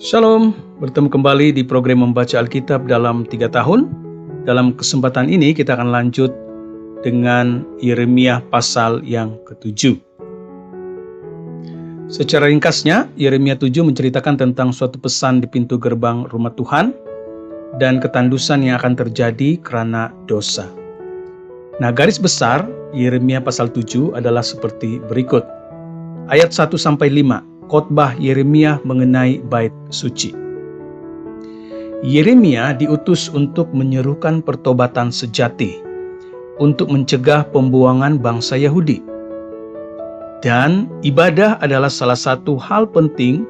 Shalom, bertemu kembali di program membaca Alkitab dalam 3 tahun. Dalam kesempatan ini kita akan lanjut dengan Yeremia pasal yang ke-7. Secara ringkasnya, Yeremia 7 menceritakan tentang suatu pesan di pintu gerbang rumah Tuhan dan ketandusan yang akan terjadi karena dosa. Nah, garis besar Yeremia pasal 7 adalah seperti berikut. Ayat 1-5. Khotbah Yeremia mengenai bait suci. Yeremia diutus untuk menyerukan pertobatan sejati, untuk mencegah pembuangan bangsa Yahudi. Dan ibadah adalah salah satu hal penting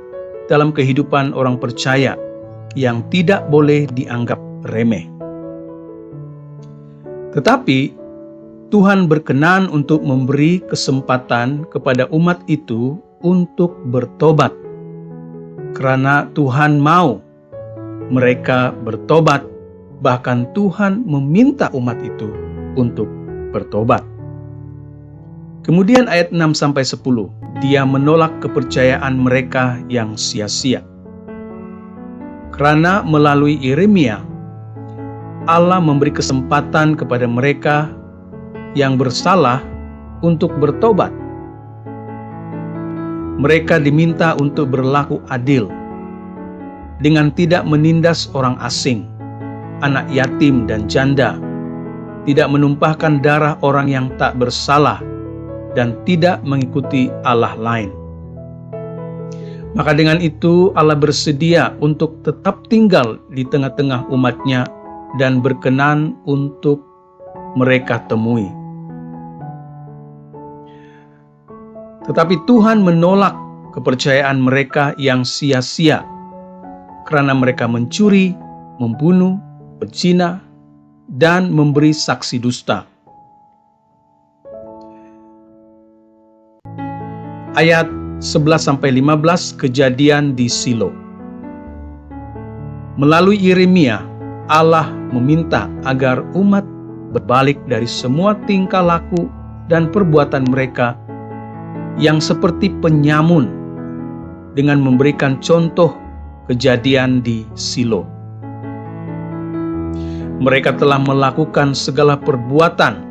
dalam kehidupan orang percaya yang tidak boleh dianggap remeh. Tetapi Tuhan berkenan untuk memberi kesempatan kepada umat itu untuk bertobat, karena Tuhan mau mereka bertobat. Bahkan Tuhan meminta umat itu untuk bertobat. Kemudian ayat 6-10, Dia menolak kepercayaan mereka yang sia-sia. Karena melalui Yeremia, Allah memberi kesempatan kepada mereka yang bersalah untuk bertobat. Mereka diminta untuk berlaku adil dengan tidak menindas orang asing, anak yatim dan janda, tidak menumpahkan darah orang yang tak bersalah, dan tidak mengikuti Allah lain. Maka dengan itu Allah bersedia untuk tetap tinggal di tengah-tengah umatnya dan berkenan untuk mereka temui. Tetapi Tuhan menolak kepercayaan mereka yang sia-sia karena mereka mencuri, membunuh, berzina, dan memberi saksi dusta. Ayat 11-15, kejadian di Silo. Melalui Yeremia, Allah meminta agar umat berbalik dari semua tingkah laku dan perbuatan mereka yang seperti penyamun dengan memberikan contoh kejadian di Silo. Mereka telah melakukan segala perbuatan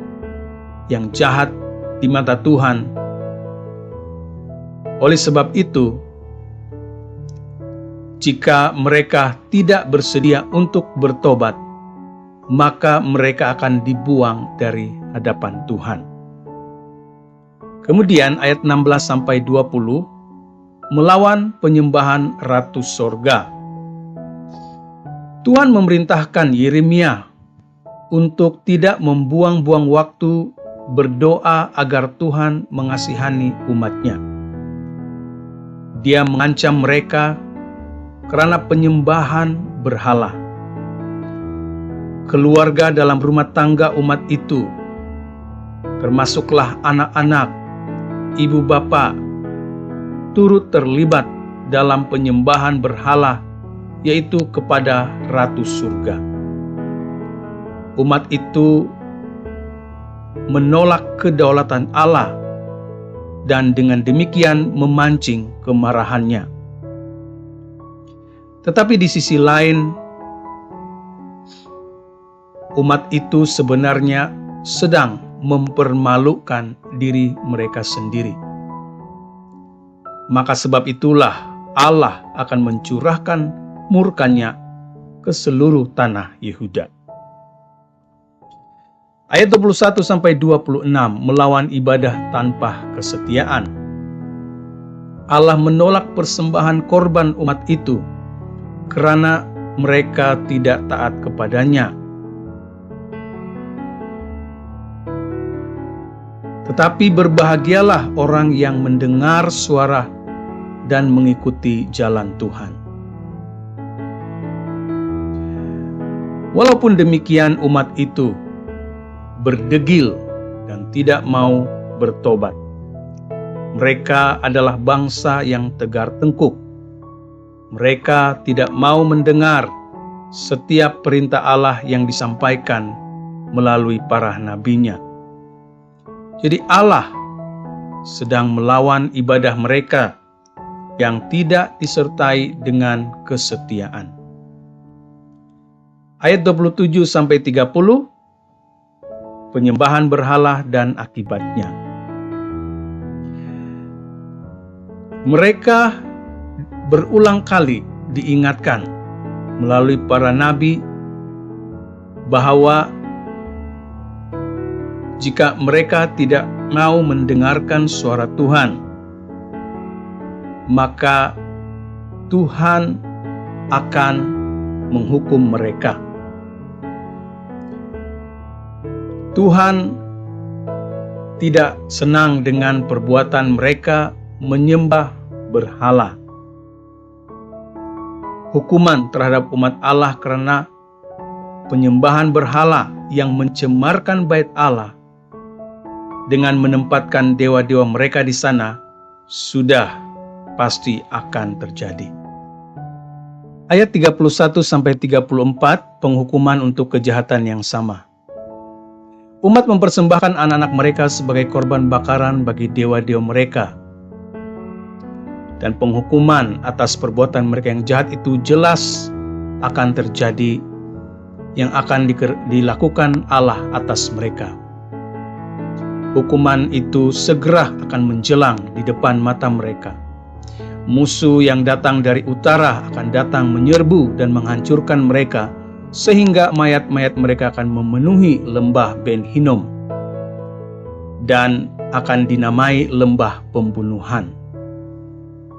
yang jahat di mata Tuhan. Oleh sebab itu, jika mereka tidak bersedia untuk bertobat, maka mereka akan dibuang dari hadapan Tuhan. Kemudian ayat 16-20, melawan penyembahan Ratu Sorga. Tuhan memerintahkan Yeremia untuk tidak membuang-buang waktu berdoa agar Tuhan mengasihani umatnya. Dia mengancam mereka karena penyembahan berhala. Keluarga dalam rumah tangga umat itu, termasuklah anak-anak, ibu bapak, turut terlibat dalam penyembahan berhala, yaitu kepada Ratu Surga. Umat itu menolak kedaulatan Allah dan dengan demikian memancing kemarahannya. Tetapi di sisi lain, umat itu sebenarnya sedang mempermalukan diri mereka sendiri. Maka sebab itulah Allah akan mencurahkan murkanya ke seluruh tanah Yehuda. Ayat 21-26, melawan ibadah tanpa kesetiaan. Allah menolak persembahan korban umat itu karena mereka tidak taat kepadanya. Tetapi berbahagialah orang yang mendengar suara dan mengikuti jalan Tuhan. Walaupun demikian, umat itu berdegil dan tidak mau bertobat. Mereka adalah bangsa yang tegar tengkuk. Mereka tidak mau mendengar setiap perintah Allah yang disampaikan melalui para nabinya. Jadi Allah sedang melawan ibadah mereka yang tidak disertai dengan kesetiaan. Ayat 27-30, penyembahan berhala dan akibatnya. Mereka berulang kali diingatkan melalui para nabi bahwa jika mereka tidak mau mendengarkan suara Tuhan, maka Tuhan akan menghukum mereka. Tuhan tidak senang dengan perbuatan mereka menyembah berhala. Hukuman terhadap umat Allah karena penyembahan berhala yang mencemarkan bait Allah dengan menempatkan dewa-dewa mereka di sana sudah pasti akan terjadi. Ayat 31-34, penghukuman untuk kejahatan yang sama. Umat mempersembahkan anak-anak mereka sebagai korban bakaran bagi dewa-dewa mereka. Dan penghukuman atas perbuatan mereka yang jahat itu jelas akan terjadi, yang akan dilakukan Allah atas mereka. Hukuman itu segera akan menjelang di depan mata mereka. Musuh yang datang dari utara akan datang menyerbu dan menghancurkan mereka, sehingga mayat-mayat mereka akan memenuhi lembah Ben Hinnom dan akan dinamai lembah pembunuhan.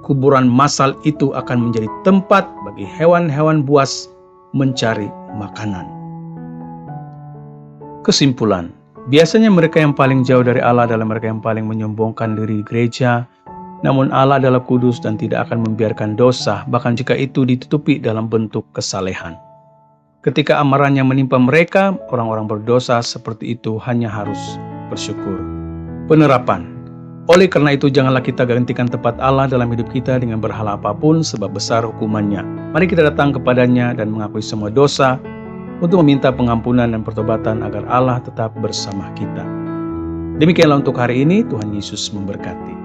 Kuburan massal itu akan menjadi tempat bagi hewan-hewan buas mencari makanan. Kesimpulan, biasanya mereka yang paling jauh dari Allah adalah mereka yang paling menyombongkan diri di gereja. Namun Allah adalah kudus dan tidak akan membiarkan dosa, bahkan jika itu ditutupi dalam bentuk kesalehan. Ketika amarahnya menimpa mereka, orang-orang berdosa seperti itu hanya harus bersyukur. Penerapan. Oleh karena itu, janganlah kita gantikan tempat Allah dalam hidup kita dengan berhala apapun, sebab besar hukumannya. Mari kita datang kepadanya dan mengakui semua dosa, untuk meminta pengampunan dan pertobatan agar Allah tetap bersama kita. Demikianlah untuk hari ini, Tuhan Yesus memberkati.